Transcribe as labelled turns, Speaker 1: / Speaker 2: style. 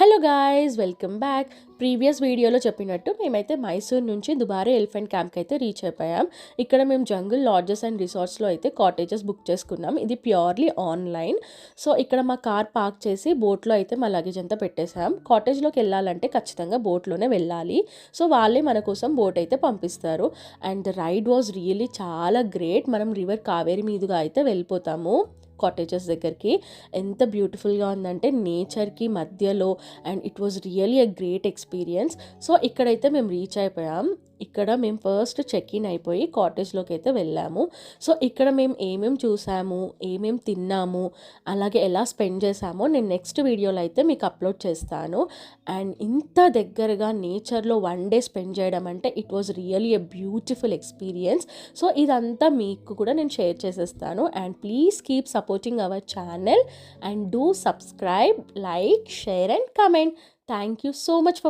Speaker 1: Hello guys, welcome back. Previous వీడియోలో చెప్పినట్టు మేమైతే మైసూర్ నుంచి దుబారే ఎలిఫెంట్ క్యాంప్కి అయితే రీచ్ అయిపోయాం. ఇక్కడ మేము జంగుల్ లాడ్జెస్ అండ్ రిసార్ట్స్లో అయితే కాటేజెస్ బుక్ చేసుకున్నాం. ఇది ప్యూర్లీ ఆన్లైన్. సో ఇక్కడ మా కార్ పార్క్ చేసి బోట్లో అయితే మా లగేజ్ అంతా పెట్టేశాం. కాటేజ్లోకి వెళ్ళాలంటే ఖచ్చితంగా బోట్లోనే వెళ్ళాలి. సో వాళ్ళే మన కోసం బోట్ అయితే పంపిస్తారు. And the ride was really చాలా గ్రేట్. మనం రివర్ కావేరి మీదుగా అయితే వెళ్ళిపోతాము కాటేజెస్ దగ్గరికి. ఎంత బ్యూటిఫుల్గా ఉందంటే నేచర్కి మధ్యలో, and it was really a great experience. So ఇక్కడైతే మేము రీచ్ అయిపోయాం. ఇక్కడ మేము ఫస్ట్ చెక్ ఇన్ అయిపోయి కాటేజ్లోకి అయితే వెళ్ళాము. సో ఇక్కడ మేము ఏమేమి చూసాము, ఏమేమి తిన్నాము, అలాగే ఎలా స్పెండ్ చేసామో నేను నెక్స్ట్ వీడియోలో అయితే మీకు అప్లోడ్ చేస్తాను. అండ్ ఇంత దగ్గరగా నేచర్లో 1 డే స్పెండ్ చేయడం అంటే it was really a beautiful experience. So ఇదంతా మీకు కూడా నేను షేర్ చేసేస్తాను. And please keep supporting our channel and do subscribe, like, share and comment. Thank you so much for